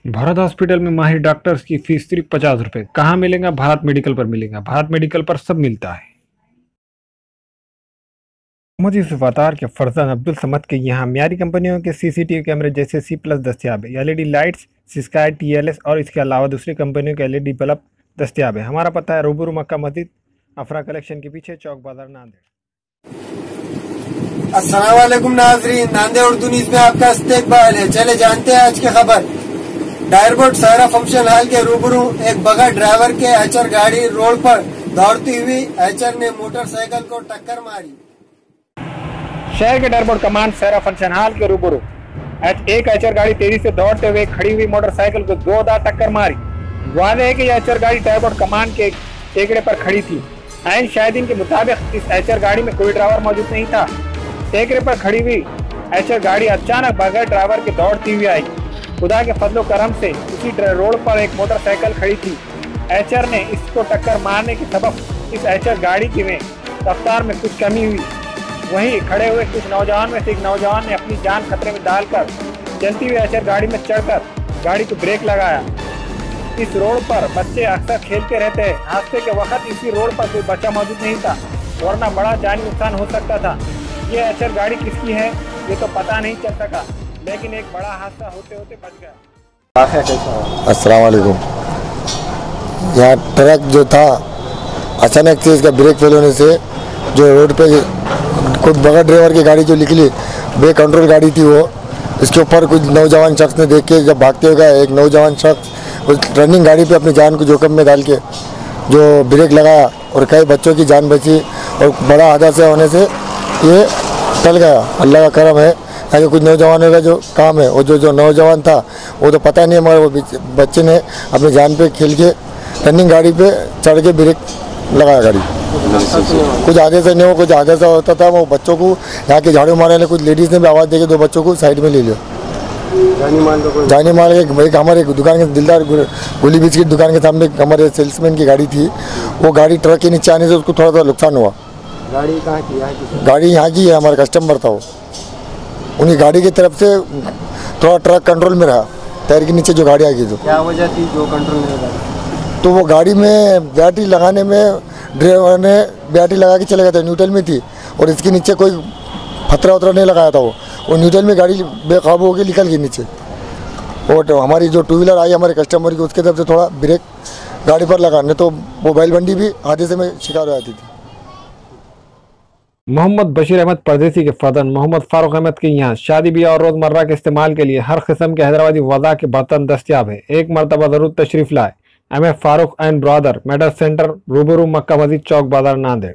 Bharat hospital में माहिर doctors की फीस सिर्फ 50 रुपए। कहाँ मिलेगा? भारत मेडिकल पर मिलेगा। भारत मेडिकल पर सब मिलता है। मोहम्मद यूसुफ अतार के फरजान अब्दुल समद के यहाँ म्यारी कंपनियों के सीसीटीवी कैमरे जैसे C+ दस्तियाब है। एलईडी लाइट्स, सिस्काई, TLS और इसके अलावा दूसरी कंपनियों के एलईडी बल्ब दस्तियाब है। हमारा पता है रूबरू मक्का मस्जिद, अफरा कलेक्शन के पीछे, चौक बाजार, नांदेड़। अस्सलाम वालेकुम नाज़रीन, नांदेड़ उर्दू न्यूज़ में आपका इस्तकबाल है। चले जानते हैं आज की खबर। डायरबोट सहरा फंक्शन हॉल के रूबरू एक बगैर ड्राइवर के एचर गाड़ी रोड पर दौड़ती हुई एचर ने मोटरसाइकिल को टक्कर मारी। शहर के डायरबोट कमांड सहरा फंक्शन हॉल के रूबरू एक एचर गाड़ी तेजी से दौड़ते हुए खड़ी हुई मोटरसाइकिल को जोरदार टक्कर मारी। वादे है कि यह एचर गाड़ी डायरबोट कमांड के टेकड़े पर खड़ी थी। आइन शाहिदीन के मुताबिक इस एचर गाड़ी में कोई ड्राइवर मौजूद नहीं था। टेकड़े पर खड़ी हुई एचर गाड़ी अचानक बगैर ड्राइवर के दौड़ती हुई आई। खुदा के फजलो करम से उसी रोड पर एक मोटरसाइकिल खड़ी थी। एचर ने इसको टक्कर मारने के सबब इस एचर गाड़ी की में रफ्तार में कुछ कमी हुई। वहीं खड़े हुए कुछ नौजवान में से एक नौजवान ने अपनी जान खतरे में डालकर चलती हुई एचर गाड़ी में चढ़कर गाड़ी को ब्रेक लगाया। इस रोड पर बच्चे अक्सर खेलते रहते हैं। हादसे के वक्त इसी रोड पर कोई बच्चा मौजूद नहीं था, वरना बड़ा जानी नुकसान हो सकता था। ये एचर गाड़ी किसकी है ये तो पता नहीं चल सका, लेकिन एक बड़ा हादसा होते होते बच गया। अस्सलाम वालेकुम। यहाँ ट्रक जो था अचानक से इसका ब्रेक फेल होने से जो रोड पे खुद बगैर ड्राइवर की गाड़ी जो निकली बेकंट्रोल गाड़ी थी, वो इसके ऊपर कुछ नौजवान शख्स ने देख के जब भागते हुए एक नौजवान शख्स उस रनिंग गाड़ी पे अपनी जान को जोखिम में डाल के जो ब्रेक लगाया और कई बच्चों की जान बची और बड़ा हादसा होने से ये टल गया। अल्लाह का करम है, ताकि कुछ नौजवानों का जो काम है वो जो नौजवान था वो तो पता नहीं है, मगर वो बच्चे ने अपनी जान पे खेल के रनिंग गाड़ी पे चढ़ के ब्रेक लगाया। गाड़ी कुछ आगे से नहीं हो, कुछ आगे से होता था। वो बच्चों को यहाँ के झाड़ू मारने कुछ लेडीज़ ने भी आवाज़ दे के दो बच्चों को साइड में ले लिया। जानी माल के हमारे दुकान के दिलदार गोली बिस्किट दुकान के सामने हमारे सेल्समैन की गाड़ी थी। वो गाड़ी ट्रक के नीचे आने से उसको थोड़ा नुकसान हुआ। गाड़ी कहाँ की? गाड़ी यहाँ की है, हमारा कस्टमर था वो। उन्हीं गाड़ी की तरफ से थोड़ा ट्रक कंट्रोल में रहा, टायर के नीचे जो गाड़ी आ गई। तो क्या वजह थी जो कंट्रोल में रहा? तो वो गाड़ी में बैटरी लगाने में ड्राइवर ने बैटरी लगा के चले गया था, न्यूट्रल में थी और इसके नीचे कोई फतरा वतरा नहीं लगाया था। वो न्यूट्रल में गाड़ी बेकाबू होकर निकल गई नीचे। और हमारी जो टू व्हीलर आई हमारे कस्टमर की, उसके तरफ से थोड़ा ब्रेक गाड़ी पर लगाने तो वो बैल बंडी भी हादसे में शिकार हो जाती थी। मोहम्मद बशीर अहमद परदेसी के फर्जंद मोहम्मद फारूक अहमद के यहाँ शादी ब्याह और रोजमर्रा के इस्तेमाल के लिए हर किस्म के हैदराबादी वज़ा के बर्तन दस्तियाब है। एक मरतबा जरूर तशरीफ लाए। MF Farooq and brother medal centre, रूबरू मक्का मस्जिद, चौक बाजार, नांदेड़।